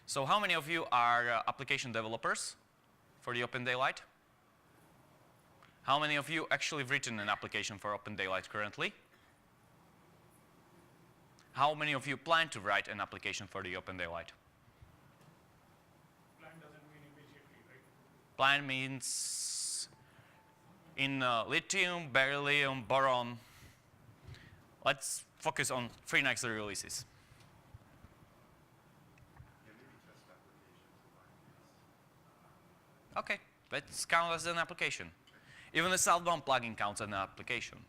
So how many of you are application developers for the Open Daylight? How many of you actually have written an application for Open Daylight currently? How many of you plan to write an application for the Open Daylight? Plan doesn't mean immediately, right? Plan means in lithium, beryllium, boron. Let's focus on 3 next releases. Okay, let's count as an application. Even a southbound plugin counts as an application.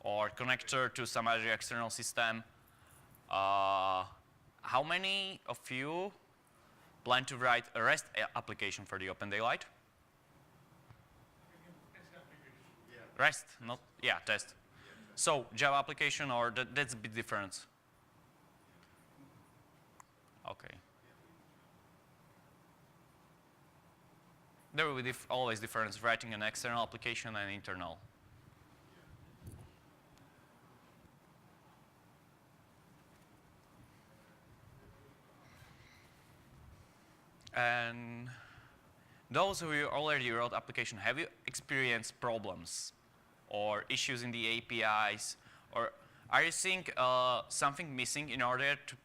Or connector to some other external system. How many of you plan to write a REST application for the Open Daylight? REST, not, yeah, test. So Java application, or that's a bit different. Okay. There will be always difference writing an external application and internal. And those who already wrote application, have you experienced problems or issues in the APIs? Or are you seeing something missing in order to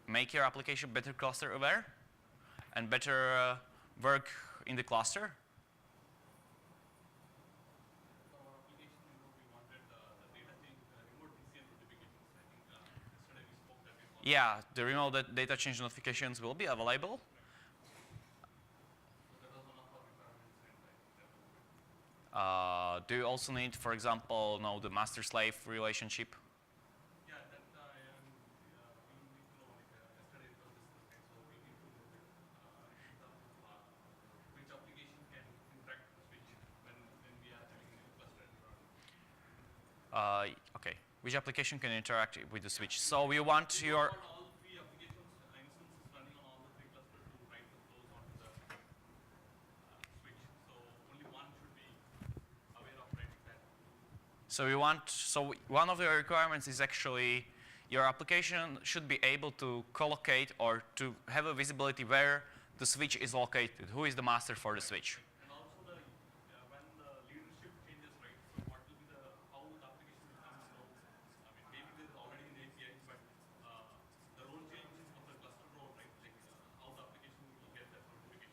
make your application better cluster aware and better work in the cluster? Yeah, the remote data change notifications will be available. Do you also need, for example, know the master-slave relationship? Yeah, that we need to know, yesterday it was discussed, so we need to know which application can interact with which when we are having a cluster environment. Okay, which application can interact with the switch? So you want your... all 3 applications, instances running on all the 3 clusters to write the flows onto the switch. So only one should be aware of writing that. So one of the requirements is actually your application should be able to collocate or to have a visibility where the switch is located. Who is the master for the switch? And also when the leadership changes, right? So what will be how the application becomes known? I mean, maybe there is already an API, but the role change of the cluster role, right? Like how the application will get that notification.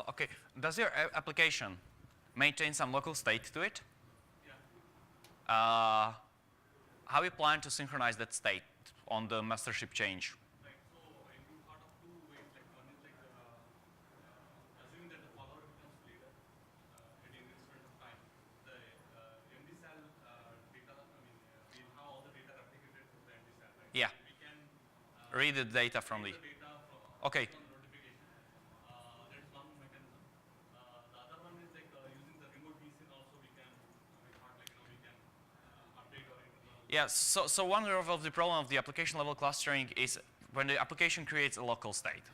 Okay, does your application maintain some local state to it? Yeah. How you plan to synchronize that state on the mastership change? Right. So I do thought of 2 ways. Like one is like assuming that the follower becomes leader at any instant of time. The MD-SAL data, I mean, we have all the data replicated to the MD-SAL, right? Yeah. We can Read the data from the... Okay. Notification. There's one mechanism. The other one is like using the remote vSyn also we can, we thought like, we can update our internal. Yeah, so one of the problem of the application level clustering is when the application creates a local state.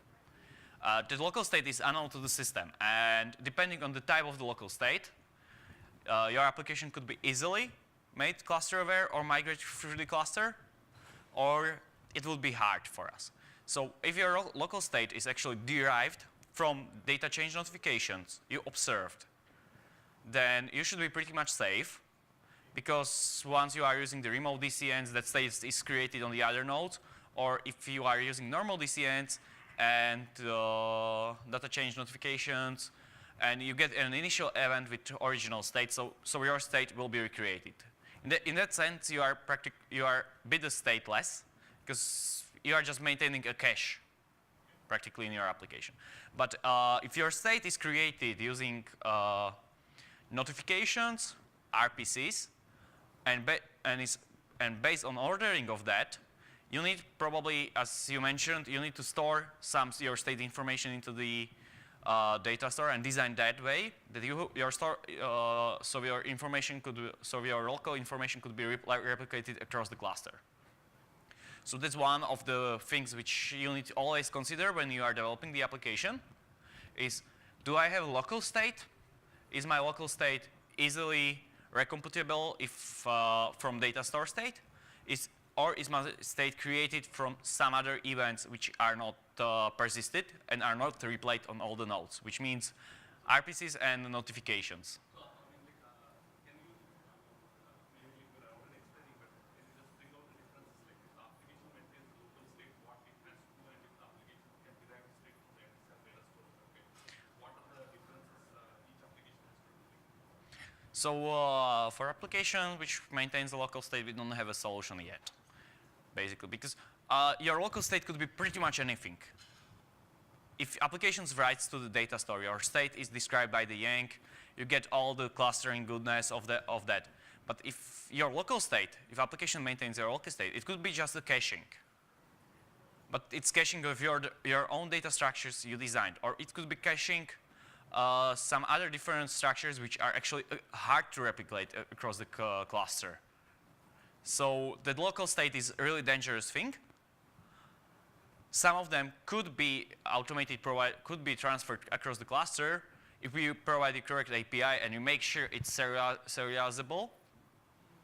The local state is unknown to the system, and depending on the type of the local state, your application could be easily made cluster aware or migrate through the cluster, or it would be hard for us. So if your local state is actually derived from data change notifications you observed, then you should be pretty much safe, because once you are using the remote DCNs, that state is created on the other node, or if you are using normal DCNs and data change notifications, and you get an initial event with original state, so your state will be recreated. In that sense, you are a bit stateless, because you are just maintaining a cache practically in your application. But if your state is created using notifications, RPCs, and based on ordering of that, you need probably, as you mentioned, you need to store your state information into the data store and design that way that so your local information could be replicated across the cluster. So that's one of the things which you need to always consider when you are developing the application is, do I have a local state? Is my local state easily recomputable if, from data store state? Or is my state created from some other events which are not persisted and are not replayed on all the nodes, which means RPCs and notifications. So, I mean, like, can you, maybe you could already explaining, but can you just bring out the differences? Like, if the application maintains local state, what it has to do, and if the application can derive the state from the external data store, okay? What are the differences each application has to do? So for application which maintains a local state, we don't have a solution yet, basically, because your local state could be pretty much anything. If applications writes to the data store, your state is described by the yank, you get all the clustering goodness of that. But if your local state, if application maintains your local state, it could be just a caching. But it's caching of your own data structures you designed, or it could be caching some other different structures which are actually hard to replicate across the cluster. So the local state is a really dangerous thing. Some of them could be automated, could be transferred across the cluster if we provide the correct API and you make sure it's serializable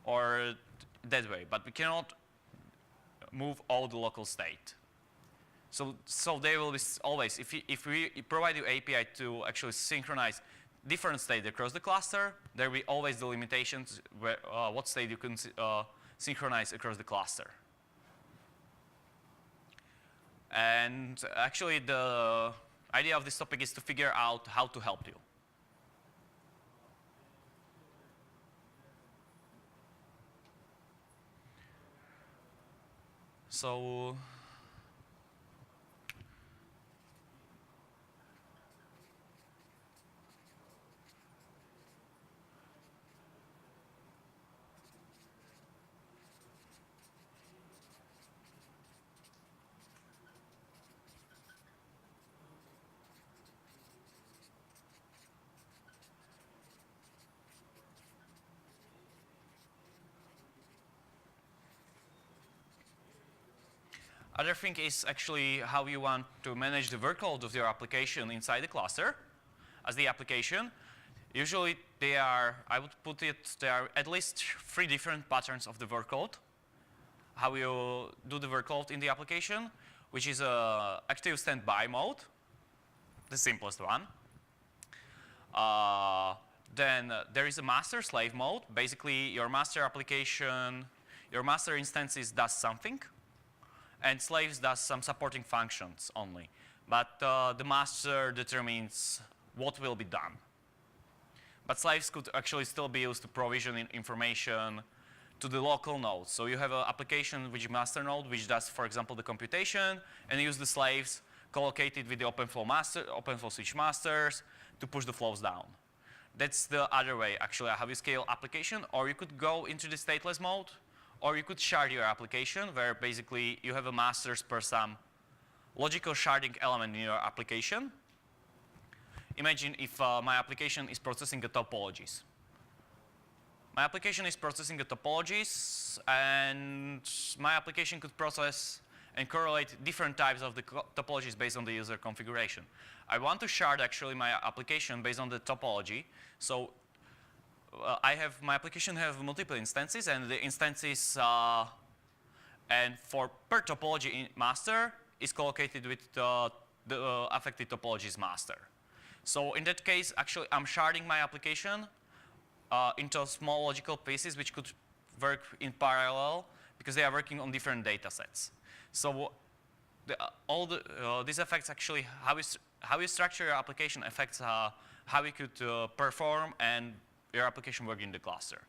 or that way. But we cannot move all the local state. So they will be always, if we provide you API to actually synchronize different state across the cluster, there will be always the limitations where, what state you can synchronize across the cluster. And actually, the idea of this topic is to figure out how to help you. So other thing is actually how you want to manage the workload of your application inside the cluster. As the application, usually they are, I would put it, there are at least 3 different patterns of the workload. How you do the workload in the application, which is a active standby mode, the simplest one. Then there is a master slave mode. Basically, your master application, your master instances does something, and slaves does some supporting functions only. But the master determines what will be done. But slaves could actually still be used to provision information to the local nodes. So you have an application which master node, which does, for example, the computation, and use the slaves collocated with the OpenFlow switch masters to push the flows down. That's the other way, actually, how you scale application. Or you could go into the stateless mode, or you could shard your application, where basically you have a masters per some logical sharding element in your application. Imagine if my application is processing the topologies. My application is processing the topologies, and my application could process and correlate different types of the topologies based on the user configuration. I want to shard actually my application based on the topology. So my application have multiple instances, and the instances and for per topology in master is collocated with the affected topologies master. So in that case, actually, I'm sharding my application into small logical pieces which could work in parallel because they are working on different data sets. So these affects actually how you structure your application affects how you could perform and your application work in the cluster.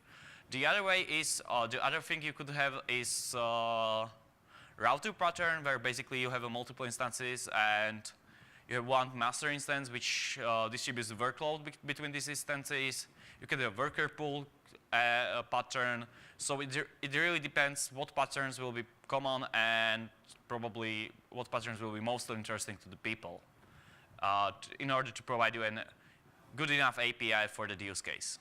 The other way is, the other thing you could have is router pattern, where basically you have multiple instances and you have one master instance which distributes the workload between these instances. You can have a worker pool pattern. So it really depends what patterns will be common and probably what patterns will be most interesting to the people in order to provide you a good enough API for the use case.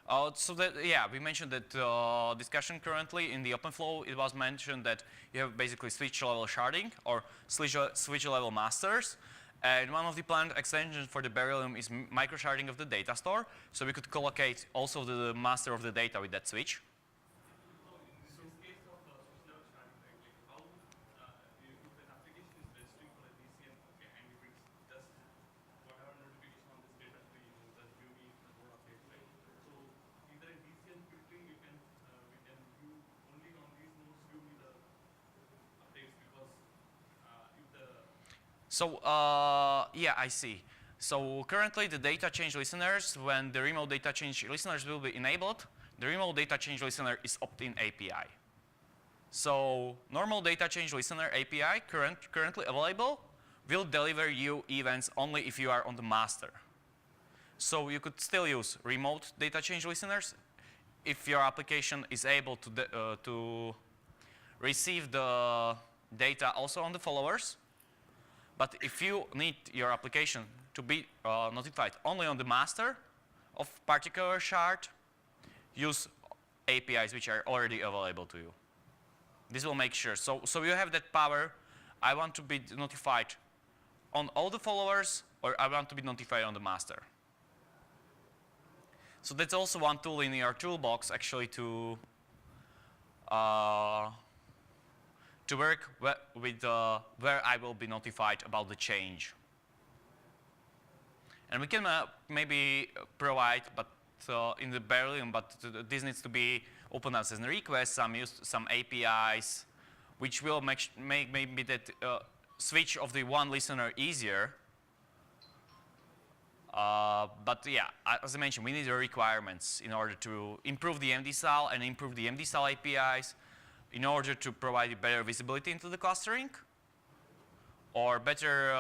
So that, yeah, we mentioned that discussion currently in the OpenFlow. It was mentioned that you have basically switch level sharding or switch level masters. And one of the planned extensions for the Beryllium is micro sharding of the data store. So we could collocate also the master of the data with that switch. So yeah, I see. So currently the data change listeners, when the remote data change listeners will be enabled, the remote data change listener is opt-in API. So normal data change listener API currently available will deliver you events only if you are on the master. So you could still use remote data change listeners if your application is able to receive the data also on the followers. But if you need your application to be notified only on the master of particular shard, use APIs which are already available to you. This will make sure. So you have that power. I want to be notified on all the followers, or I want to be notified on the master. So that's also one tool in your toolbox actually to work with where I will be notified about the change. And we can maybe provide, but in the Beryllium, but this needs to be open as a request, some APIs, which will make maybe that switch of the one listener easier. But yeah, as I mentioned, we need the requirements in order to improve the MDSAL and improve the MDSAL APIs, in order to provide better visibility into the clustering, or better,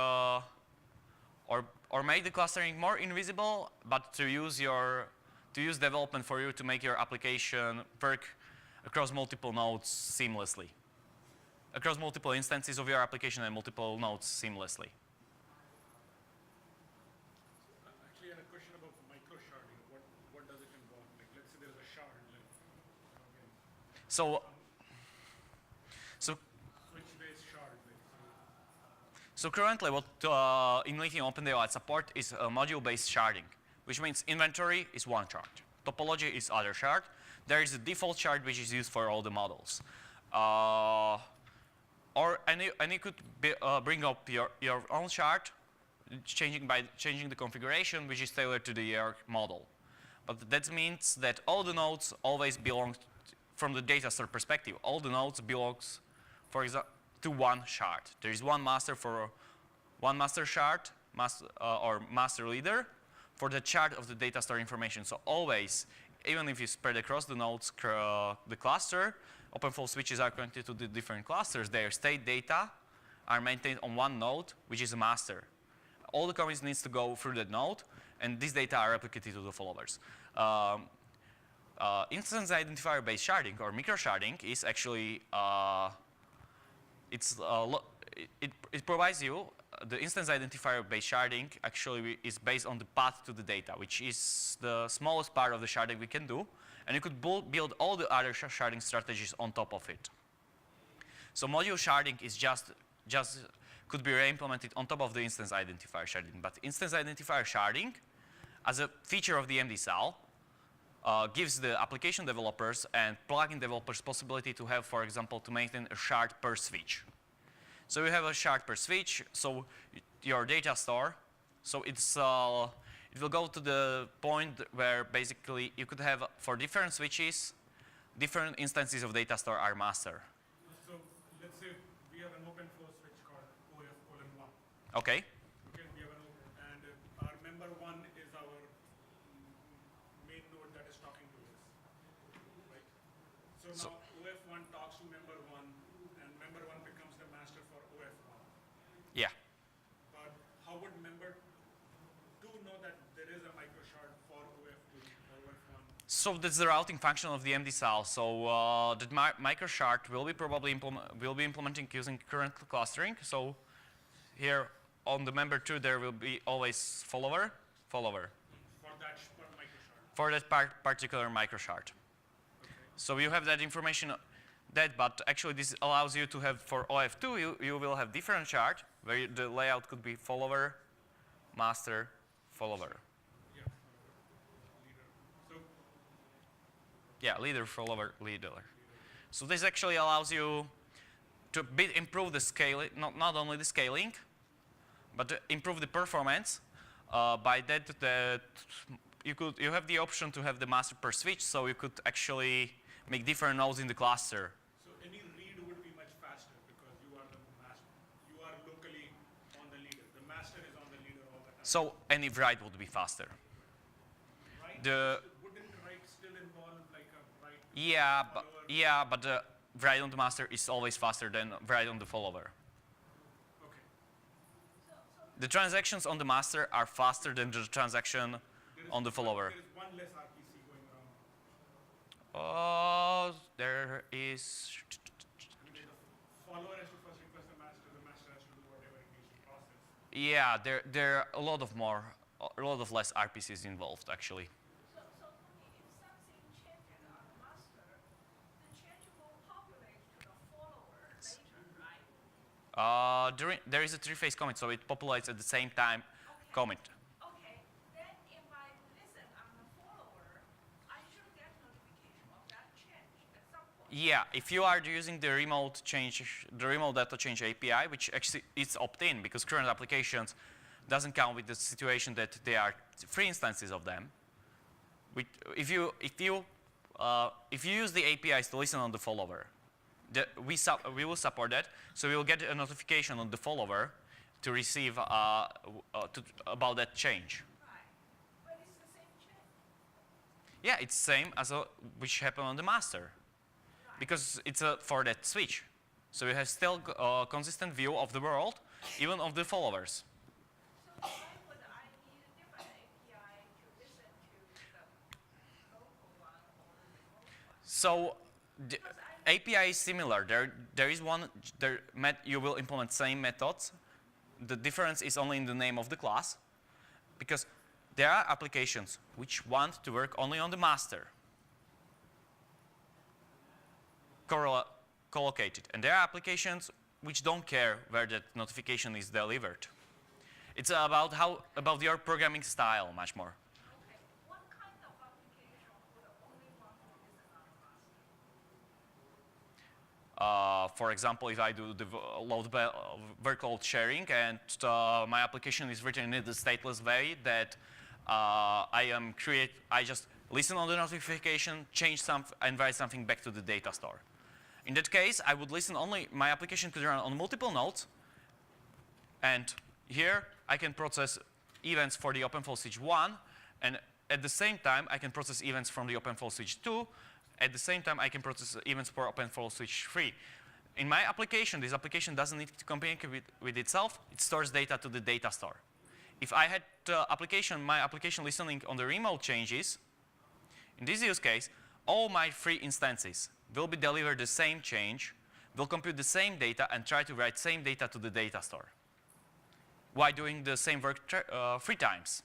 or make the clustering more invisible, but to use development for you to make your application work across multiple nodes seamlessly, across multiple instances of your application and multiple nodes seamlessly. Actually, I had a question about micro sharding. What does it involve? Like, let's say there's a shard. Like, okay. So Switch-based shard. So currently what in Lithium OpenDaylight support is module-based sharding, which means inventory is one shard, topology is other shard. There is a default shard which is used for all the models. And you could bring up your own shard, by changing the configuration which is tailored to your model. But that means that all the nodes always belong, from the data store perspective, all the nodes belongs, for example, to one shard. There is one master for one master shard, or master leader for the shard of the data store information. So always, even if you spread across the nodes, the cluster, OpenFlow switches are connected to the different clusters. Their state data are maintained on one node, which is a master. All the commits needs to go through that node, and these data are replicated to the followers. Instance identifier based sharding or micro sharding is actually it provides you the instance identifier based sharding actually is based on the path to the data, which is the smallest part of the sharding we can do, and you could build all the other sharding strategies on top of it. So module sharding is just could be re-implemented on top of the instance identifier sharding, but instance identifier sharding as a feature of the MDSAL gives the application developers and plugin developers possibility to have, for example, to maintain a shard per switch. So you have a shard per switch, so your data store, so it will go to the point where basically you could have, for different switches, different instances of data store are master. So let's say we have an OpenFlow switch called OF:1. Okay. Okay, we have and our member 1 is our main node that is talking to us, right? So now OF1 talks to member 1, and member 1 becomes the master for OF1. Yeah. But how would member 2 know that there is a micro shard for OF2 or OF1? So that's the routing function of the MDSAL. So that micro shard will be probably implementing using current clustering. So here on the member 2 there will be always follower. For that micro shard. for that particular microshard. So you have that information, but actually this allows you to have, for OF2, you will have different shard where the layout could be follower, master, follower. Yeah. Leader. So Yeah, leader, follower, leader. So this actually allows you to improve the scaling, not only the scaling, but to improve the performance. By that, you have the option to have the master per switch, so you could actually make different nodes in the cluster. so any read would be much faster because you are the master. You are locally on the leader. The master is on the leader all the time. So any write would be faster. Right? Wouldn't write still involve like a write? Yeah, but the write on the master is always faster than write on the follower. Okay. The transactions on the master are faster than the transaction on the follower. There is one less RPC going around. There is. I mean, the follower has to first request the master has to do whatever it needs to process. Yeah, there are a lot of less RPCs involved actually. So if something changes on the master, the change will populate to the follower later, right? There is a three-phase commit, so it populates at the same time commit. Okay, then if I listen on the follower, I should get notification of that change at some point. Yeah, if you are using the remote data change API, which actually is opt-in because current applications doesn't count with the situation that there are free instances of them. If you use the APIs to listen on the follower, we will support that. So we will get a notification on the follower to receive about that change. Right, but it's the same change. Yeah, it's the same as which happened on the master, because it's for that switch. So you have still a consistent view of the world, even of the followers. So why would I need a different API to listen to the local one or the remote one? So the API is similar. There is one. You will implement same methods. The difference is only in the name of the class, because there are applications which want to work only on the master, collocated, and there are applications which don't care where that notification is delivered. It's about your programming style much more. Okay, what kind of application would only want to listen on the master? For example, if I do the workload sharing and my application is written in the stateless way that I just listen on the notification, change something, and write something back to the data store. In that case, I would listen only, my application could run on multiple nodes, and here I can process events for the OpenFlow switch 1, and at the same time I can process events from the OpenFlow switch 2. At the same time I can process events for OpenFlow switch 3. In my application, this application doesn't need to communicate with itself. It stores data to the data store. If I had my application listening on the remote changes, in this use case, all my free instances will be delivered the same change, will compute the same data, and try to write same data to the data store while doing the same work 3 times.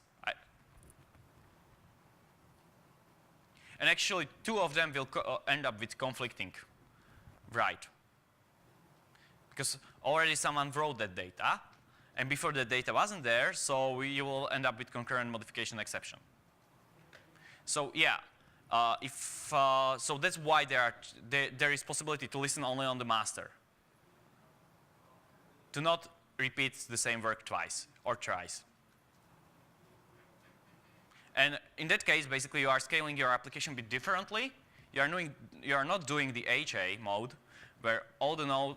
And actually, 2 of them will end up with conflicting write. Because already someone wrote that data, and before the data wasn't there, so you will end up with concurrent modification exception. So yeah, so that's why there is possibility to listen only on the master, to not repeat the same work twice or thrice. And in that case, basically, you are scaling your application a bit differently. You are not doing the HA mode, where all the node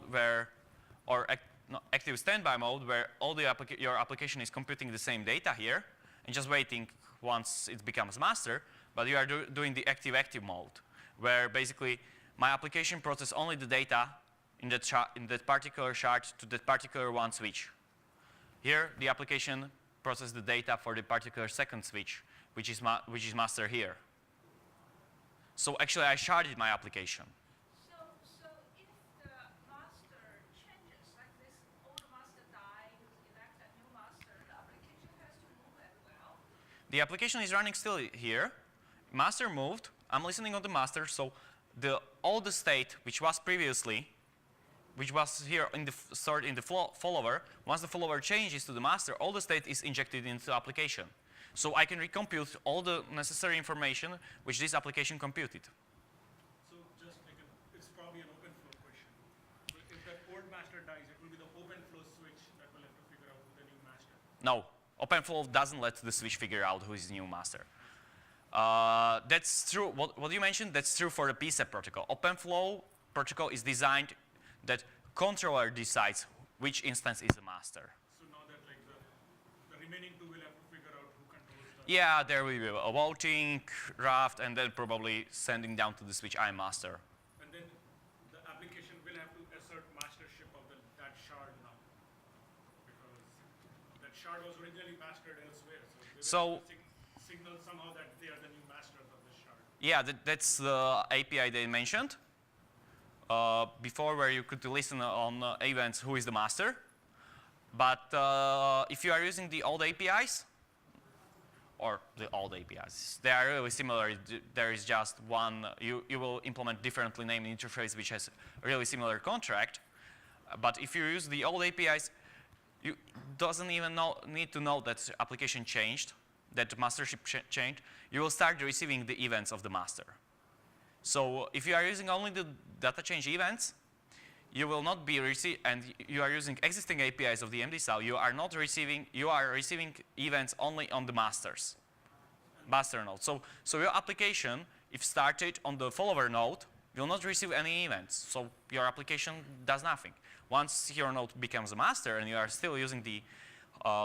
active standby mode, where all your application is computing the same data here, and just waiting once it becomes master. But you are doing the active mode, where basically my application processes only the data in that particular shard to that particular one switch. Here, the application processes the data for the particular second switch, which is master here. So actually, I sharded my application. So if the master changes, like this old master died, elect a new master, the application has to move as well? The application is running still here, Master moved. I'm listening on the master. So all the state which was previously, which was here in the stored in the follower, once the follower changes to the master, all the state is injected into the application. So I can recompute all the necessary information which this application computed. So just like it's probably an open flow question. So if the old master dies, it will be the open flow switch that will have to figure out who the new master. No, OpenFlow doesn't let the switch figure out who is the new master. That's true. What you mentioned, that's true for the PSEP protocol. OpenFlow protocol is designed that controller decides which instance is the master. So now that like the remaining two will have to figure out who controls the. Yeah, there will be a voting, draft, and then probably sending down to the switch I'm master. And then the application will have to assert mastership of that shard now. Because that shard was originally mastered elsewhere. So they will have to signal somehow that they are the new masters of this shard. Yeah, that's the API they mentioned before, where you could listen on events who is the master. But if you are using the old APIs, or the old APIs, they are really similar. There is just one, you will implement differently named interface which has a really similar contract. But if you use the old APIs, you doesn't even need to know that application changed, that mastership changed. You will start receiving the events of the master. So if you are using only the data change events, you will not be receiving, and you are using existing APIs of the MDSAL, you are receiving events only on the master node. So your application, if started on the follower node, will not receive any events. So your application does nothing. Once your node becomes a master and you are still using the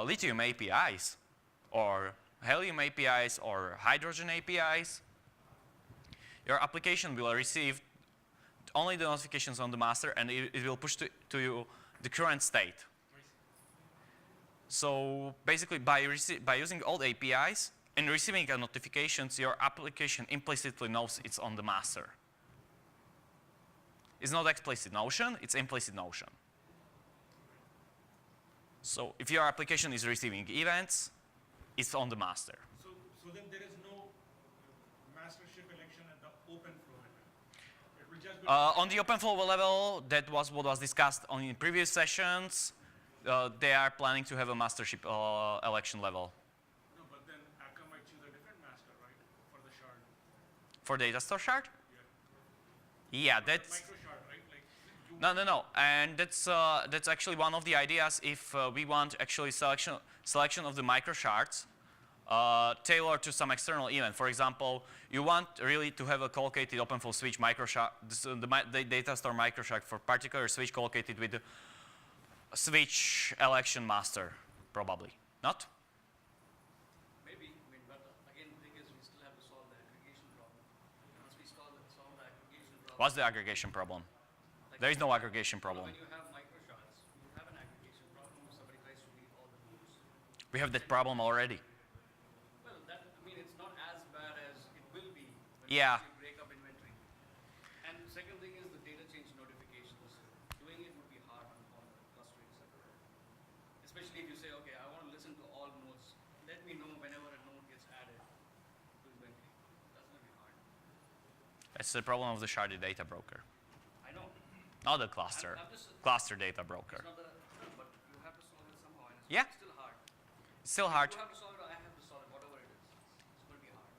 lithium APIs or helium APIs or hydrogen APIs, your application will receive only the notifications on the master, and it will push to you the current state. So basically, by using old APIs and receiving notifications, your application implicitly knows it's on the master. It's not explicit notion, it's implicit notion. So if your application is receiving events, it's on the master. So then there is no mastership election at the open flow level. It will just be On the OpenFlow level, that was what was discussed in previous sessions. They are planning to have a mastership election level. no, but then Akka might choose a different master, right, for the shard. For data store shard? Yeah, that's Micro shard, right? Like you no. And that's actually one of the ideas. If we want actually selection of the micro shards tailored to some external event. For example, you want really to have a collocated OpenFlow switch micro shard, the data store micro shard for particular switch collocated with the switch election master, probably not. Maybe, but again, the thing is we still have to solve the aggregation problem. Once we solve the aggregation problem. What's the aggregation problem? There is no aggregation problem. When you have micro shards, you have an aggregation problem if somebody tries to read all the rules. We have that problem already. Well, it's not as bad as it will be when Yeah. you break up inventory. And the second thing is the data change notifications. Doing it would be hard on the clustering server. Especially if you say, okay, I want to listen to all nodes. Let me know whenever a node gets added to inventory. That's going to be hard. That's the problem of the sharded data broker, I know. not the cluster. I'm just, Cluster data broker. it's not that, but you have to solve it somehow. And it's Yeah. still hard. It's still hard. You have to solve it, or I have to solve it, whatever it is. It's going to be hard.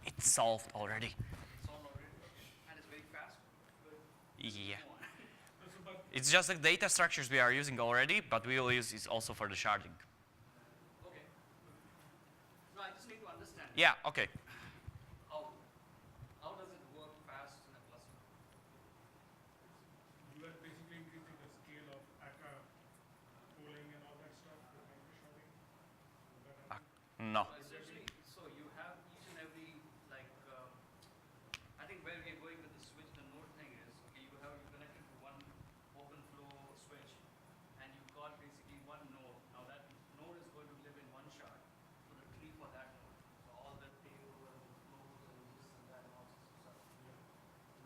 It's solved already. It's all already, and it's very fast. Good. Yeah. Go on. so, but It's just the data structures we are using already, but we will use it also for the sharding. Okay. No, I just need to understand. Yeah, okay. How does it work fast in a cluster? you are basically increasing the scale of Akka polling and all that stuff with micro sharding. Would that happen? No. Essentially, so you have each and every, like, I think where we're going with the switch, the node thing is, okay, you connected to one open flow switch, and you've got basically one node. Now that node is going to live in one shard, so the tree for that node. So all the table and the flows and this and that and all sorts of stuff.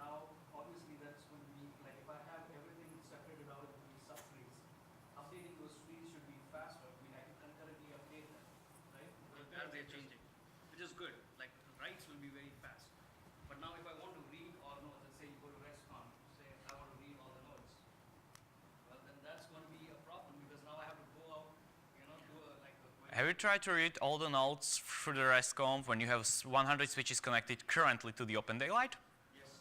Now, obviously that's going to be, like if I have everything separated out into these subtrees, updating those trees should be faster. I mean, I can concurrently update them, right? As they're changing, which is good. Like right writes will be very fast. But now if I want to read all nodes, let's say you go to RESTcon, say I want to read all the nodes, well then that's going to be a problem because now I have to go out, you know, do a, like a query. Have you tried to read all the nodes through the REST conf when you have 100 switches connected currently to the Open Daylight? Yes.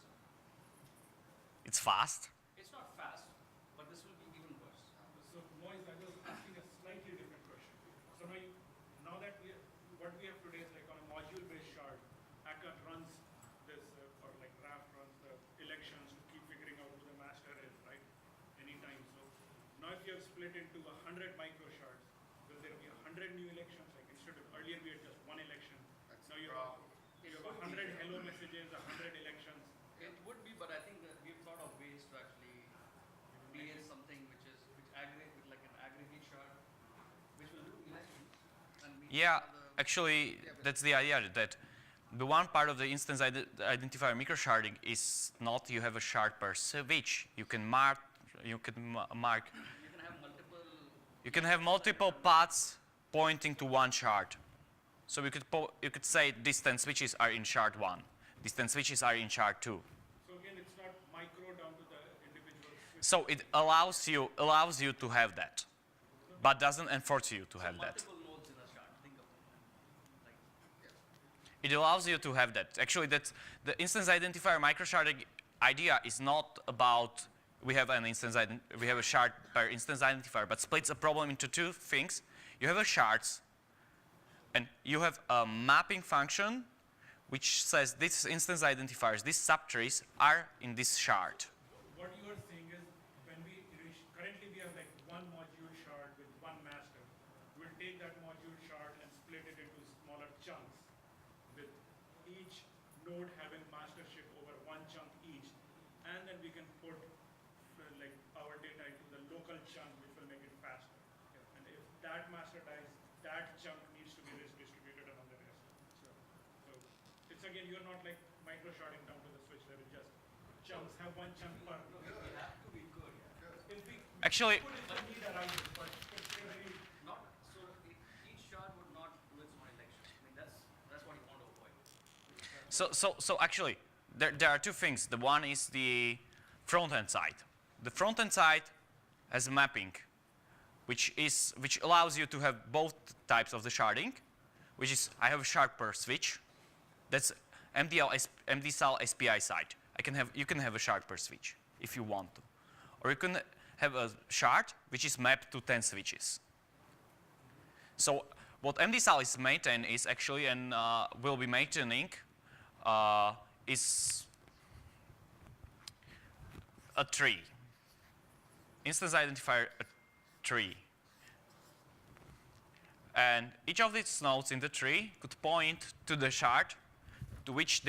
It's fast. It's not fast, but this will be even worse. So Moiz, I was asking a slightly different question. So now that what we have today is like on a module-based shard, Akka runs this, or like Graph runs the elections to keep figuring out who the master is, right? Anytime. So now if you have split into 100 micro shards, will there be 100 new elections? Like instead of earlier we had just one election, now you have 100 hello messages, 100 elections. It would be, but I think that we've thought of ways to actually create something which aggregate with like an aggregate shard, which will do elections. And we Yeah, have the actually, that's the idea, that the one part of the instance identifier microsharding is not you have a shard per switch. You can mark, you can have multiple paths pointing to one shard. So you could say distant switches are in shard 1, distant switches are in shard 2. So again, it's not micro down to the individual switch. So it allows you to have that, but doesn't enforce you to have that. multiple nodes in a shard. Think of it. Like, It allows you to have that. Actually, that's the instance identifier microsharding idea is not about we have a shard per instance identifier, but splits a problem into two things. You have a shards, and you have a mapping function which says these instance identifiers, these subtrees are in this shard. What you are saying is when currently we have like one module shard with one master. We'll take that module shard and split it into smaller chunks with each node having mastership over one chunk each. And then we can put like our data into the local chunk which will make it faster. And if that master dies, that chunk needs to be distributed among the rest. So it's again, you're not like micro sharding down to the switch level, just chunks, have one chunk per. we have to be good. If we Actually, put it in need around it, but it's very Not so each shard would not do its own election. I mean that's what you want to avoid. so actually, there are two things. The one is the front-end side. The front-end side has a mapping, which allows you to have both types of the sharding, which is I have a shard per switch. That's MDSAL SPI side. You can have a shard per switch if you want to, or you can have a shard which is mapped to 10 switches. So what MDSAL is maintaining is actually, and will be maintaining, is a tree. Instance identifier a tree. And each of these nodes in the tree could point to the shard to which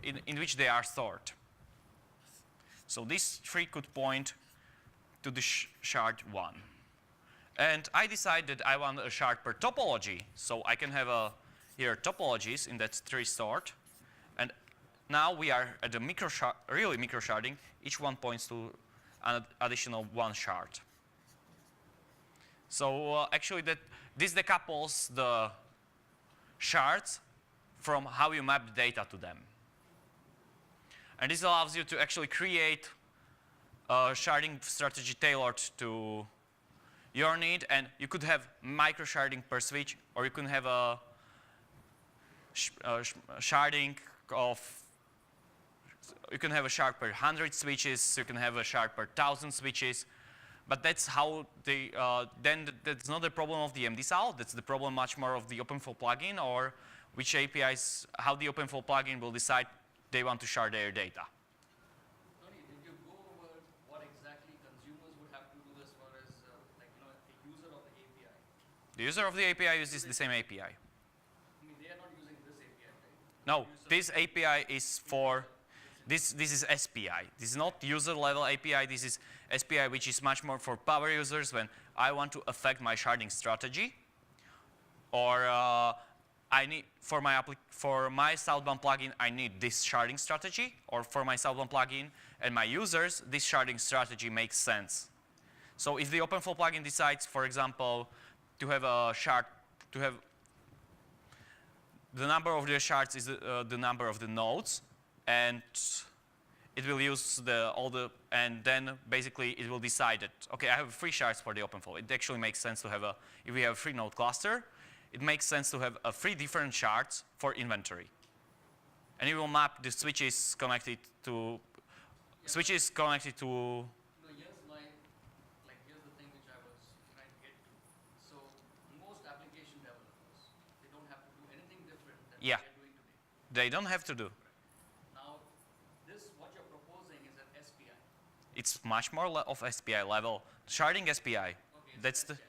in which they are stored. So this tree could point to the shard 1. And I decided I want a shard per topology, so I can have here topologies in that tree stored. And now we are at the really microsharding. Each one points to an additional one shard. So actually, this decouples the shards from how you map the data to them. And this allows you to actually create a sharding strategy tailored to your need. And you could have microsharding per switch, or you can have a sharding of. You can have a shard per 100 switches. You can have a shard per 1,000 switches. But that's how then that's not the problem of the MDSAL. That's the problem much more of the OpenFlow plugin, or which APIs, how the OpenFlow plugin will decide they want to shard their data. Tony, did you go over what exactly consumers would have to do as far as like a user of the API? The user of the API uses the same API. I mean, they are not using this API, right? No, this API is for this is SPI. This is not user level API. This is SPI, which is much more for power users when I want to affect my sharding strategy, or I need for my southbound plugin I need this sharding strategy, or for my southbound plugin and my users this sharding strategy makes sense. So if the OpenFlow plugin decides, for example, to have a shard, to have the number of the shards is the number of the nodes, and it will use and then basically it will decide that, okay, I have 3 shards for the OpenFlow. It actually makes sense to have if we have a 3-node cluster, it makes sense to have 3 different shards for inventory. And it will map the switches connected to, No, here's the thing which I was trying to get to. So most application developers, they don't have to do anything different than Yeah. what they're doing today. They don't have to do. Now, what you're proposing is an SPI. It's much more of SPI level. Sharding SPI. Okay, it's That's an the SPI.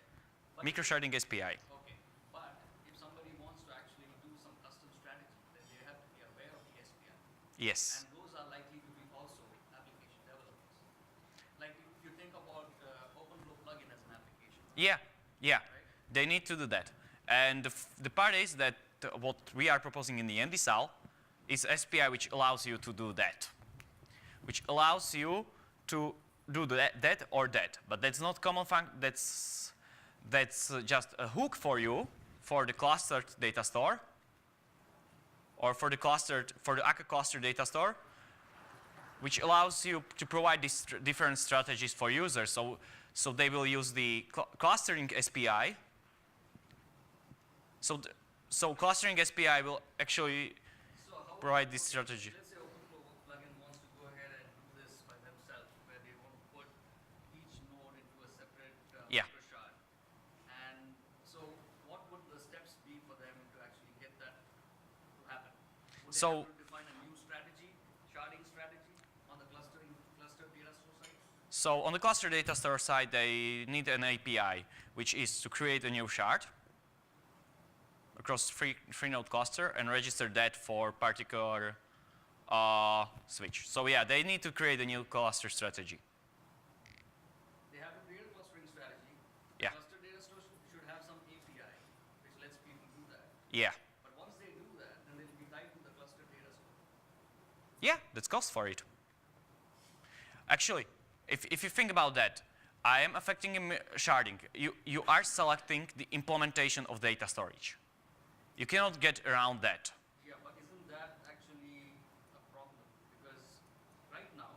But micro sharding SPI. Okay, but if somebody wants to actually do some custom strategy, then they have to be aware of the SPI. Yes. And those are likely to be also application developers. Like if you think about OpenFlow plugin as an application. Yeah. Right? They need to do that. And the part is that what we are proposing in the NDSAL is SPI, which allows you to do that. Which allows you to do that or that. But that's not common function. That's just a hook for you for the clustered data store or for the Akka cluster data store, which allows you to provide these different strategies for users. So they will use the clustering SPI. So clustering SPI will actually So how provide this strategy. let's say OpenFlow plugin wants to go ahead and do this by themselves, where they want to put each node into a separate Yeah. microshard. And so what would the steps be for them to actually get that to happen? Would they So- have to define a new strategy, sharding strategy on the cluster data store side? So on the cluster data store side, they need an API, which is to create a new shard across 3-node cluster and register that for particular switch. So yeah, they need to create a new cluster strategy. They have to create a clustering strategy. Yeah. Cluster data store should have some API which lets people do that. Yeah. But once they do that, then they'll be tied to the cluster data store. Yeah, that's cost for it. Actually, if you think about that, I am affecting sharding. You are selecting the implementation of data storage. You cannot get around that. Yeah, but isn't that actually a problem? Because right now,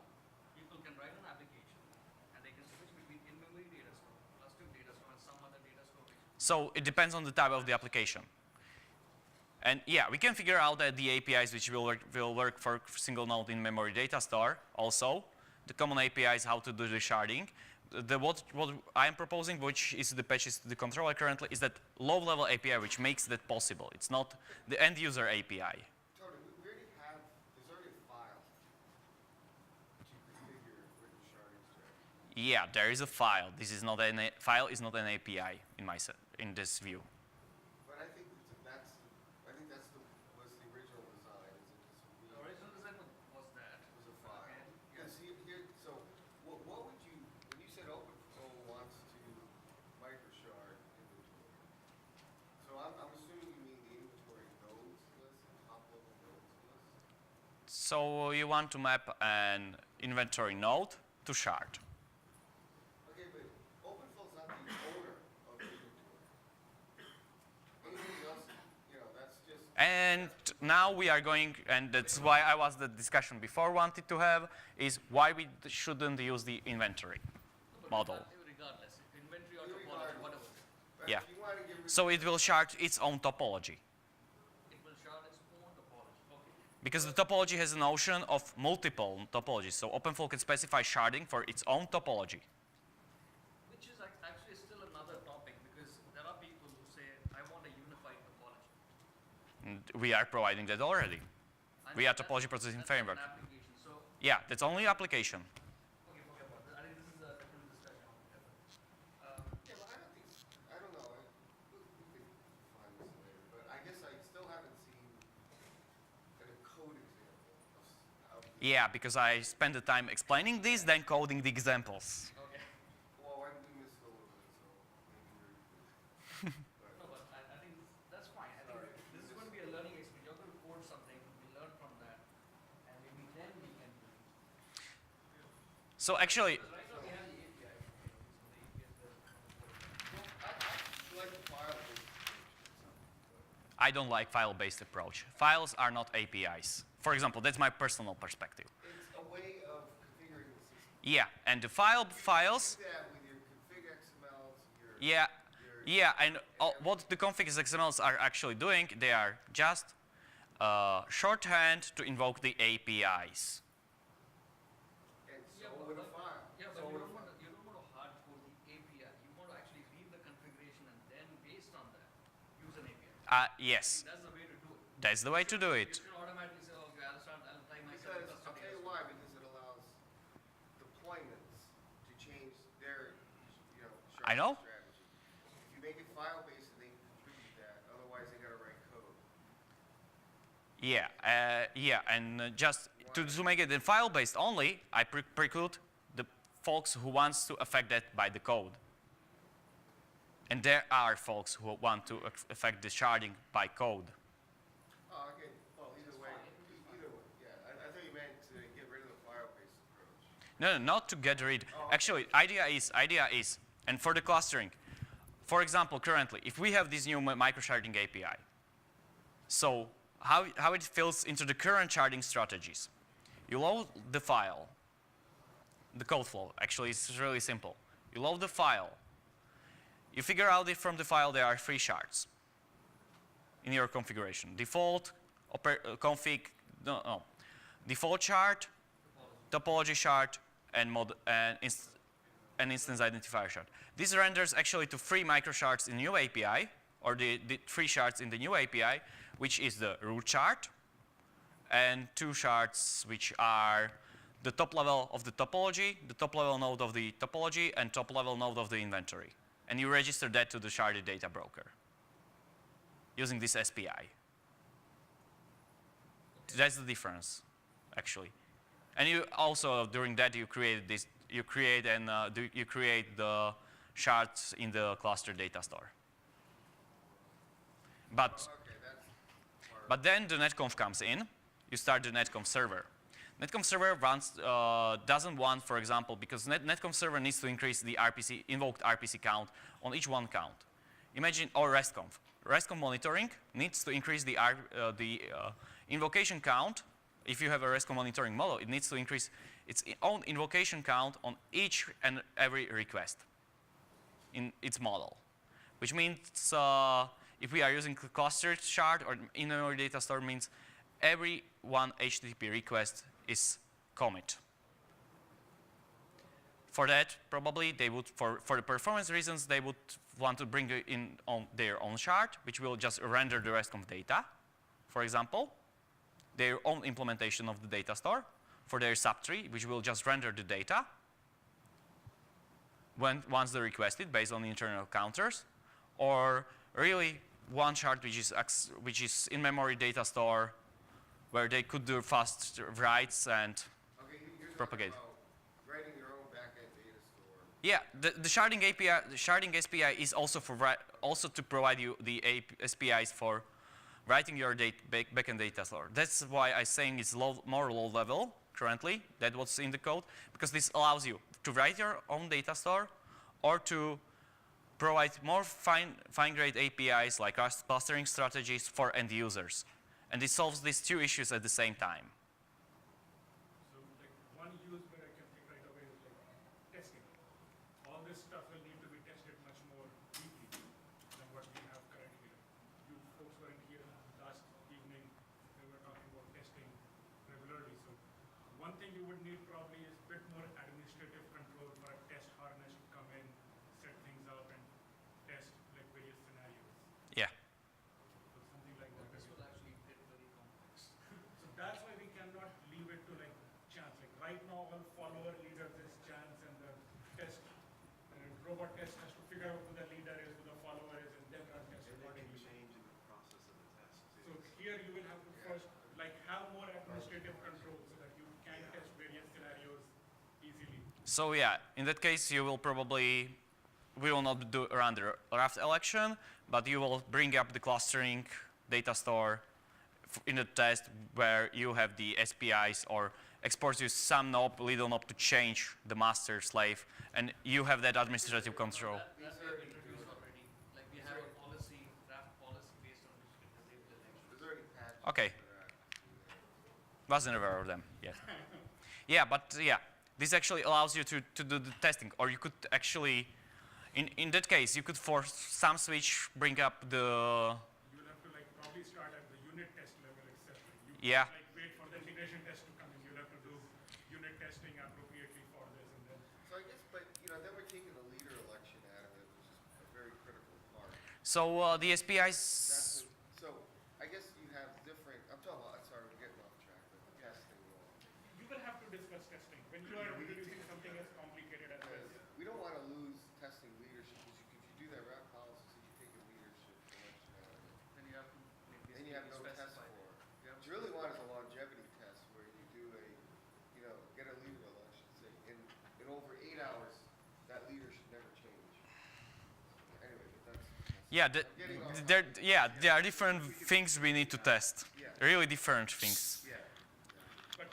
people can write an application and they can switch between in-memory data store, cluster data store, and some other data store. So it depends on the type of the application. And yeah, we can figure out that the APIs which will work for single node in memory data store also. The common APIs how to do the sharding. What I am proposing, which is the patches to the controller currently, is that low-level API which makes that possible. It's not the end-user API. Tony, we already have, there's already a file to configure written sharding strategy. Yeah, there is a file. This is not file is not an API in this view. But I think was the original design. The original design was that. Was a file. Okay. Because so what would you, when you said OpenFlow wants to microshard inventory, so I'm assuming you mean the inventory nodes list, top-level nodes list? So you want to map an inventory node to shard. Okay, but OpenFlow's not the owner of the inventory. Anything else, that's just. And now we are going, and that's why I was the discussion before wanted to have, is why we shouldn't use the inventory But model. Regardless, inventory or topology, whatever. But Yeah. if you want to get rid So it will shard its own topology. It will shard its own topology. Okay. Because the topology has a notion of multiple topologies. So OpenFlow can specify sharding for its own topology. Which is actually still another topic because there are people who say, I want a unified topology. And we are providing that already. And We are that's- topology processing that's framework. An application. So, Yeah, that's only application. okay, forget about that. I think this is a different discussion altogether. Yeah, but I don't know, we could find this later, but I guess I still haven't seen a code example of Yeah, because I spend the time explaining this, then coding the examples. Okay. well, we missed a little bit, so maybe you're. No, but I think that's fine. I think this is going to be a learning experience. You're going to code something, we learn from that, and maybe then we can do it. So actually, Because right now we have the API. I'd like to file this. I don't like file-based approach. Files are not APIs. For example, that's my personal perspective. It's a way of configuring the system. Yeah, and the files, You do that with your config XMLs, yeah, yeah, and what the config XMLs are actually doing, they are just shorthand to invoke the APIs. and so with a file. Yeah, So but with you a don't, file. you don't want to hard code the API. You want to actually read the configuration and then based on that, use an API. Yes, That's the way to do it. that's the way to do it. You can automatically say, okay, I'll tie myself Because, to I'll tell you why, because it allows deployments to change their, I know. strategy. If you make it file-based, and they can contribute that, otherwise they gotta write code. Yeah, and just to make it in file-based only, I preclude the folks who wants to affect that by the code. And there are folks who want to affect the sharding by code. Oh, okay, well, either way, yeah, I thought you meant to get rid of the file-based approach. No, not to get rid. Actually, idea is, and for the clustering, for example, currently, if we have this new microsharding API, so how it fills into the current sharding strategies. You load the file, the code flow, actually it's really simple. You load the file, you figure out if from the file there are 3 shards in your configuration. Default, default shard, topology shard, and instance identifier shard. This renders actually to 3 microshards in the new API, or the 3 shards in the new API, which is the root shard, and 2 shards which are the top level of the topology, the top level node of the topology, and top level node of the inventory. And you register that to the sharded data broker using this SPI. That's the difference, actually. And you also, during that, you create the shards in the cluster data store. But then the netconf comes in. You start the netconf server. Netconf server doesn't want, for example, because netconf server needs to increase the invoked RPC count on each one count. Imagine, or restconf. Restconf monitoring needs to increase the invocation count. If you have a restconf monitoring model, it needs to increase its own invocation count on each and every request in its model. Which means if we are using cluster shard or in-memory data store, means every one HTTP request is commit. For that, probably they would, for the performance reasons, they would want to bring it in on their own shard, which will just render the RESTconf data, for example. Their own implementation of the data store for their subtree, which will just render the data once they're requested based on the internal counters, or really one shard which is in-memory data store where they could do fast writes and propagate. Writing your own backend data store. Yeah, the sharding API, the sharding SPI is also to provide you the SPIs for writing your backend data store. That's why I'm saying it's more low level currently than what's in the code, because this allows you to write your own data store or to provide more fine-grained APIs like clustering strategies for end users. And it solves these 2 issues at the same time. So like one use where I can think right away is like testing. All this stuff will need to be tested much more deeply than what we have currently. You folks weren't here last evening. We were talking about testing regularly. So one thing you would need probably is a bit more administrative control for a test harness to come in, set things up, and test like various scenarios. Yeah. So something like that. This will actually get very complex. So that's why we cannot leave it to like chance. Like right now, all follower leaders is chance, and the test robot test has to figure out who the leader is, who the follower is, and then run test accordingly. Change in the process of the test. So here you will have to first like have more administrative control so that you can test various scenarios easily. So yeah, in that case, you will probably, we will not run the raft election, but you will bring up the clustering data store in the test where you have the SPIs or exports you some knob, little knob to change the master slave, and you have that administrative control. That we have introduced already. Like we have a policy, draft policy based on which the data Okay. Wasn't aware of them yet. Yeah, but yeah, this actually allows you to do the testing, or you could actually, in that case, you could for some switch bring up the. You will have to like probably start at the unit test level itself. Yeah. Like wait for the integration test to come in. You'll have to do unit testing appropriately for this, and then. So I guess, but then we're taking the leader election out of it, which is a very critical part. So the SPIs. So I guess you have different. I'm talking about. Sorry, we're getting off track. But testing. You will have to discuss testing when you are introducing something as complicated as this. We don't want to lose testing leadership. Because if you do that route policy, you take a leadership election out of it. Then you have to Then you have no test specify. for it. You have What you really want is a longevity test where you do get a leader election. Say in over 8 hours, that leader should never change. Anyway, but that's Yeah, there are different things we need to test. Yeah. Really different things. yeah. But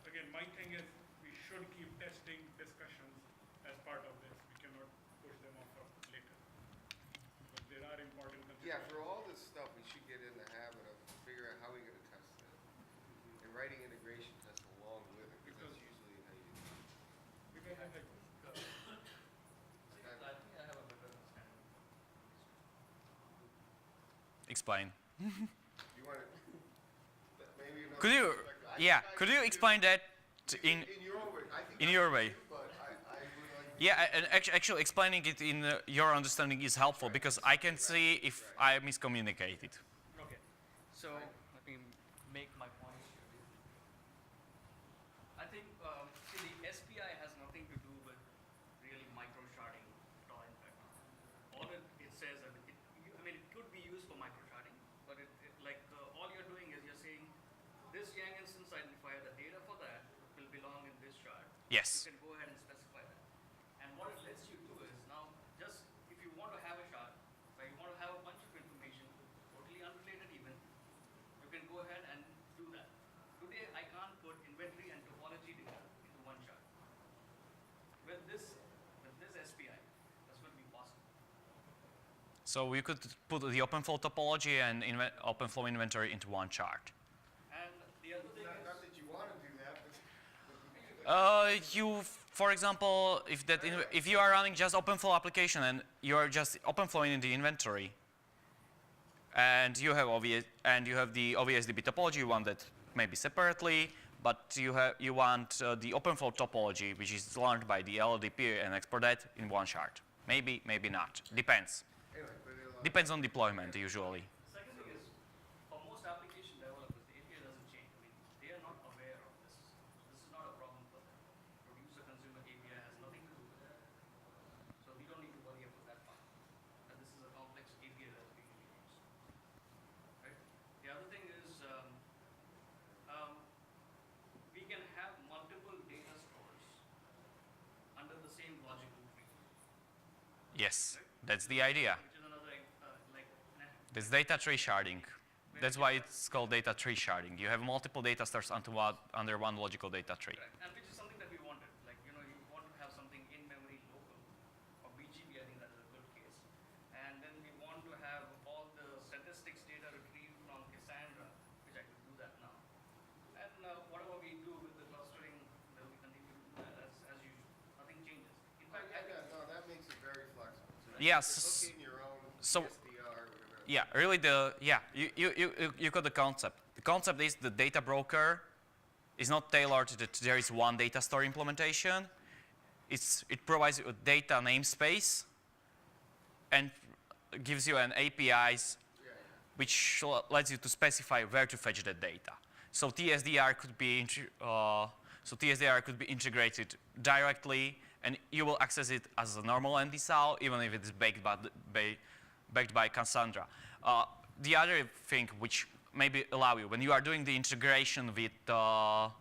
again, my thing is we should keep testing discussions as part of this. We cannot push them off of later. But there are important Yeah, considerations. for all this stuff, we should get in the habit of figuring out how we're going to test it. And writing integration tests along with it, because that's usually how you do it. Because I think I think I have a better understanding. Explain. You want to, maybe another Could you, perspective. I yeah, think I could you do. explain that in your own way? I think in I your do, way? But I would like Yeah, and actually explaining it in your understanding is helpful because I can see if I miscommunicated. Okay. So let me make my points here. I think see, the SPI has nothing to do with really micro sharding at all. In fact, all it says that it could be used for micro sharding, but all you're doing is you're saying this Yang instance identifier, the data for that will belong in this shard. Yes. You can go ahead and specify that. And what it lets you do is now, just if you want to have a shard, where you want to have a bunch of information, totally unrelated even, you can go ahead and do that. Today, I can't put inventory and topology data into one shard. With this SPI, that's going to be possible. So we could put the OpenFlow topology and OpenFlow inventory into one chart. And the other thing not is, that you want to do that, but For example, if you are running just OpenFlow application and you are just OpenFlowing in the inventory, and you have the OVSDB topology, you want that maybe separately, but you want the OpenFlow topology, which is learned by the LLDP, and export that in one chart. Maybe, maybe not. Depends. anyway, but it'll, Depends on deployment usually. second thing is, for most application developers, the API doesn't change. They are not aware of this. This is not a problem for them. Producer consumer API has nothing to do with that. So we don't need to worry about that part. And this is a complex API that's being used. Right? The other thing is, we can have multiple data stores under the same logical tree. Yes, that's the idea. Which is another, That's data tree sharding. That's why it's called data tree sharding. You have multiple data stores under one logical data tree. correct. And which is something that we wanted. You want to have something in memory local. Or BGP, I think that is a good case. And then we want to have all the statistics data retrieved from Cassandra, which I could do that now. And whatever we do with the clustering, then we continue to do that as usual. Nothing changes. In fact, I think no, that makes it very flexible. So Yes. Hook in your own So- SDR, whatever. Yeah, really you got the concept. The concept is the data broker is not tailored that there is one data store implementation. It provides you a data namespace and gives you an APIs which lets you to specify where to fetch that data. So TSDR could be integrated directly, and you will access it as a normal NDSAL, even if it's backed by Cassandra. The other thing which maybe allow you, when you are doing the integration with the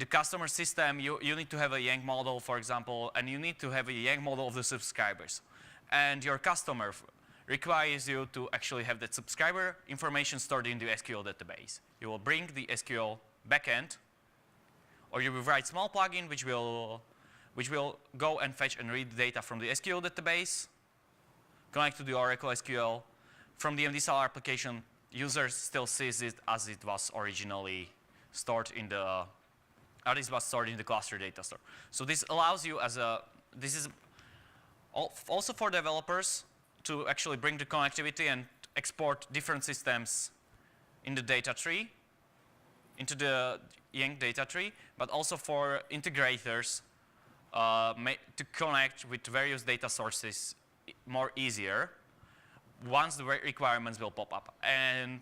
customer system, you need to have a Yang model, for example, and you need to have a Yang model of the subscribers. And your customer requires you to actually have that subscriber information stored in the SQL database. You will bring the SQL backend, or you will write small plugin which will go and fetch and read data from the SQL database, connect to the Oracle SQL, from the MDSAL application, user still sees it as it was originally stored in the cluster data store. So this allows you this is also for developers to actually bring the connectivity and export different systems in the data tree, into the Yank data tree, but also for integrators to connect with various data sources more easier once the requirements will pop up. And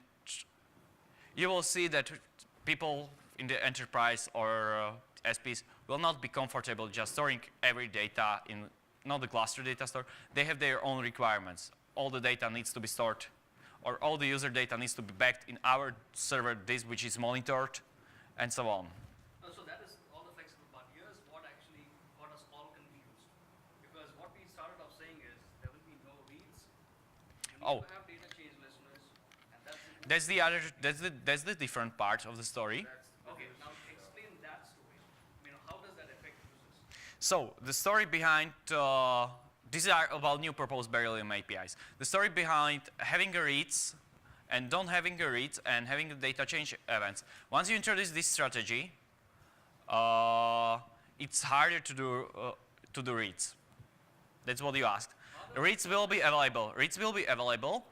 you will see that people in the enterprise or SPs will not be comfortable just storing every data in not the cluster data store. They have their own requirements. All the data needs to be stored, or all the user data needs to be backed in our server disk, which is monitored, and so on. So that is all the flexible part. Here's what actually got us all confused. Because what we started off saying is there will be no reads. You need to have data change listeners, and That's the different part of the story. okay, now explain that story. I mean, how does that affect users? So the story behind these are about new proposed Beryllium APIs. The story behind having a reads and don't having a reads and having the data change events. Once you introduce this strategy, it's harder to do reads. That's what you asked. Reads will be available. Reads will be available,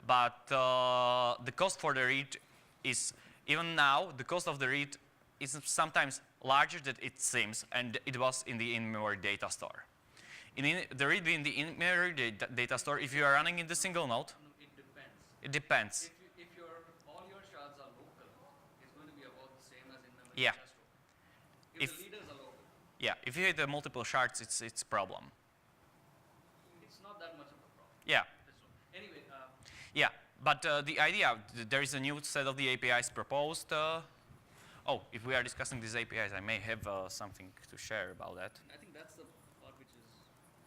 but the cost for the read is, even now, the cost of the read is sometimes larger than it seems, and it was in the in-memory data store. The read in the in-memory data store, if you are running in the single node, No, it depends. it depends. If all your shards are local, it's going to be about the same as in the Yeah. data store. If the leaders are local, Yeah, if you hit the multiple shards, it's a problem. it's not that much of a problem. Yeah, This one. Anyway, yeah. But the idea, there is a new set of the APIs proposed. If we are discussing these APIs, I may have something to share about that. I think that's the part which is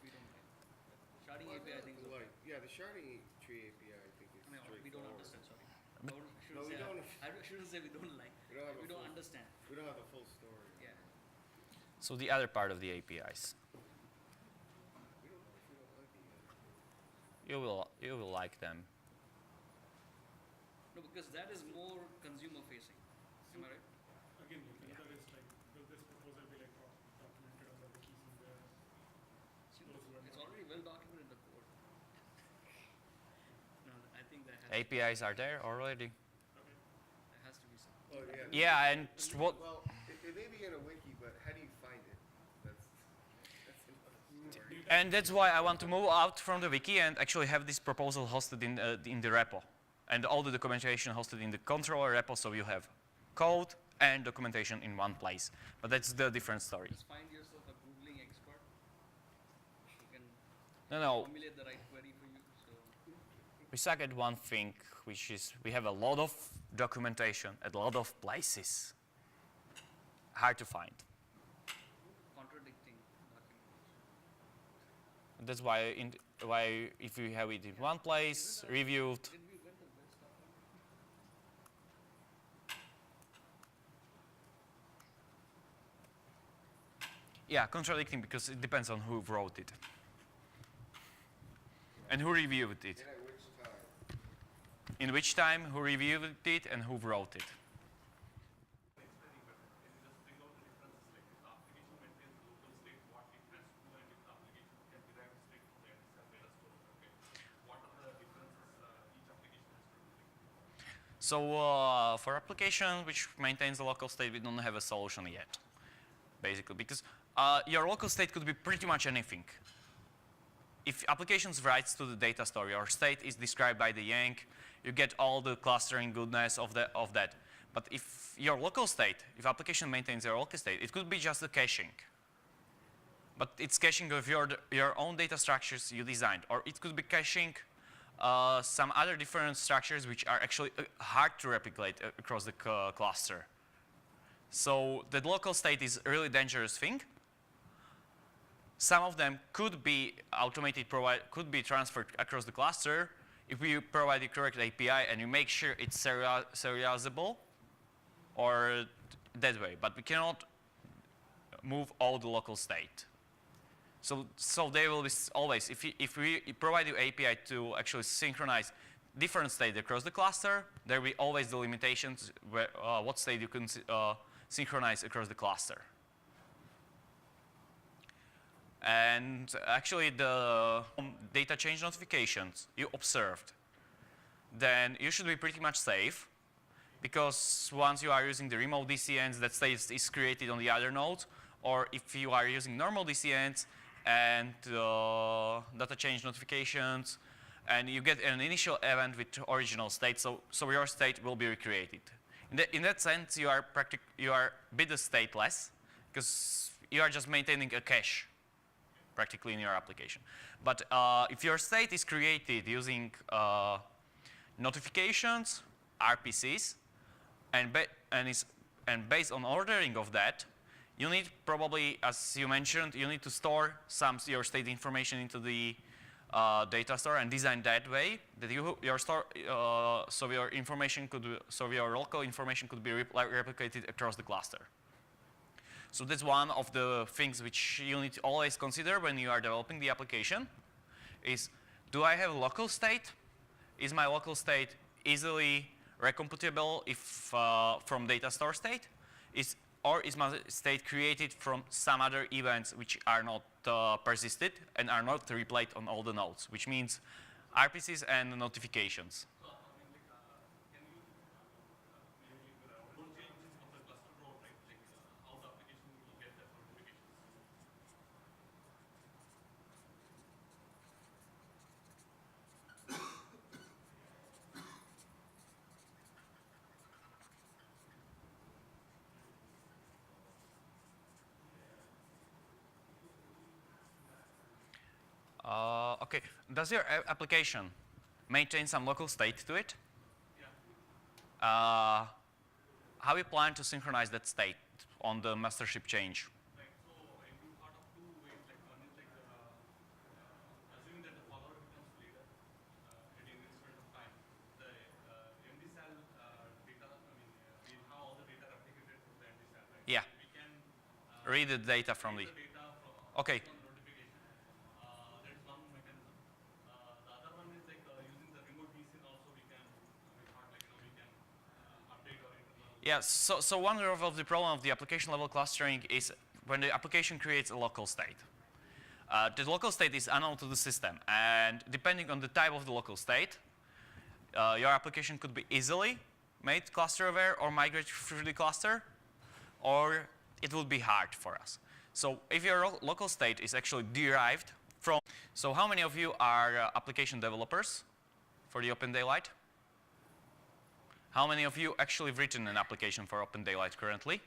we don't like. The sharding API, I think, is okay. Yeah, the sharding tree API, I think is I mean, we don't straightforward. understand. Sorry. No, we don't. I shouldn't say we don't like. We don't have We a don't full- understand. We don't have the full story. Yeah. So the other part of the APIs, We don't know if we don't like it. you will like them. No, because that is more consumer facing. Am I right? Again, whether it's like, will this proposal be like documented on the wikis in there? See, Those who are it's not- already well documented in the code. No, I think that APIs are there already. there has to be some. Oh, yeah. Yeah, and what? Well, it may be in a wiki, but how do you find it? That's another story. And that's why I want to move out from the wiki and actually have this proposal hosted in the repo, and all the documentation hosted in the controller repo, so you have code and documentation in one place. But that's the different story. Just find yourself a Googling expert who can No, formulate the right query for you. So we suck at one thing, which is we have a lot of documentation at a lot of places. Hard to find. contradicting documentation. That's why if you have it in one place, reviewed. Did we get the best of it? Yeah, contradicting because it depends on who wrote it and who reviewed it. And at which time? In which time, who reviewed it, and who wrote it. Explaining, but can you just bring out the differences, like if the application maintains the local state, what it has to do, and if the application can derive the state from the Ericsson data store, okay? What are the differences each application has to do? So for application which maintains a local state, we don't have a solution yet, basically, because your local state could be pretty much anything. If applications writes to the data store, your state is described by the Yank, you get all the clustering goodness of that. But if your local state, if application maintains your local state, it could be just the caching. But it's caching of your own data structures you designed, or it could be caching some other different structures which are actually hard to replicate across the cluster. So the local state is a really dangerous thing. Some of them could be automated, could be transferred across the cluster if we provide the correct API and you make sure it's serializable or that way. But we cannot move all the local state. So they will be always, if we provide you API to actually synchronize different state across the cluster, there will be always the limitations where, what state you can synchronize across the cluster. And actually the data change notifications you observed, then you should be pretty much safe, because once you are using the remote DCNs, that state is created on the other node, or if you are using normal DCNs and data change notifications, and you get an initial event with original state, so your state will be recreated. In that sense, you are a bit stateless, because you are just maintaining a cache practically in your application. But if your state is created using notifications, RPCs, and based on ordering of that, you need probably, as you mentioned, you need to store your state information into the data store and design that way that so your local information could be replicated across the cluster. So that's one of the things which you need to always consider when you are developing the application is, do I have a local state? Is my local state easily recomputable from data store state? Or is my state created from some other events which are not persisted and are not replayed on all the nodes, which means RPCs and notifications. Okay, does your application maintain some local state to it? Yeah. How you plan to synchronize that state on the mastership change? Like, so I do thought of two ways, like one is like assuming that the follower becomes leader at any instant of time. The MD cell data, I mean, we have all the data replicated to the MD cell, right? Yeah. We can Read the data from the. read the data from Okay. from notification. That is one mechanism. The other one is like using the remote DCN also we can, we thought like, we can update our internal. Yeah, so one of the problem of the application level clustering is when the application creates a local state. The local state is unknown to the system, and depending on the type of the local state, your application could be easily made cluster aware or migrate through the cluster, or it would be hard for us. So if your local state is actually derived from, so how many of you are application developers for the Open Daylight? How many of you actually have written an application for Open Daylight currently?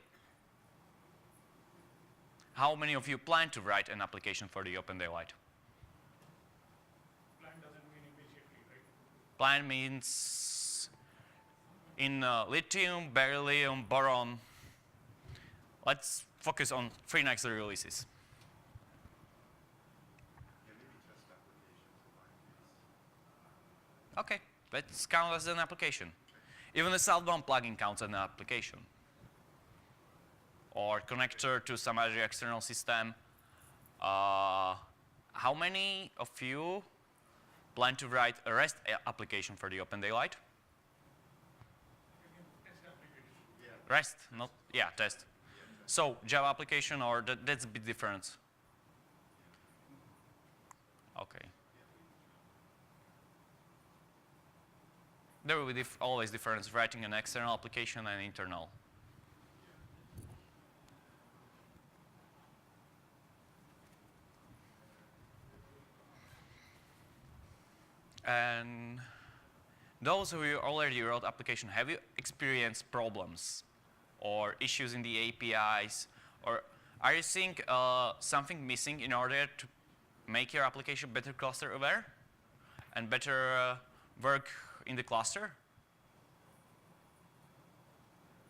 How many of you plan to write an application for the Open Daylight? Plan doesn't mean immediately, right? Plan means in lithium, beryllium, boron. Let's focus on 3 next releases. Okay, let's count as an application. Even a southbound plugin counts as an application. Or connector to some other external system. How many of you plan to write a REST application for the Open Daylight? REST, not, yeah, test. So Java application, or that's a bit different. Okay. There will be always difference writing an external application and internal. And those who already wrote application, have you experienced problems or issues in the APIs, or are you seeing something missing in order to make your application better cluster aware and better work in the cluster?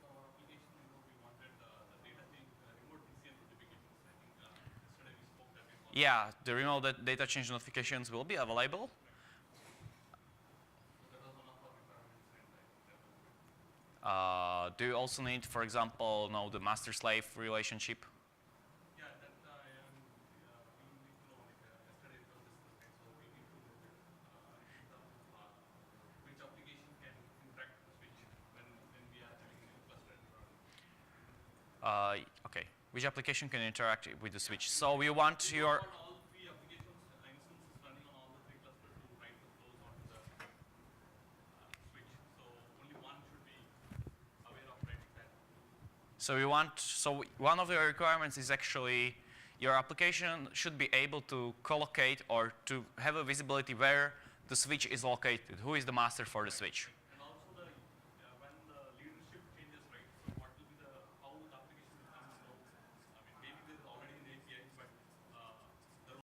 For our application, we wanted the data change, remote DCN notifications. I think yesterday we spoke that we want. Yeah, the remote data change notifications will be available. So that was one of our requirements, and I Do you also need, for example, know the master-slave relationship? yeah, that we need to know. Like yesterday it was discussed, right? So we need to know that in terms of between Okay, which application can interact with the switch? So you want your, On all three applications, instances running on all the three clusters to write the flows onto the switch. So only one should be aware of writing that. so one of the requirements is actually your application should be able to collocate or to have a visibility where the switch is located. Who is the master for the switch?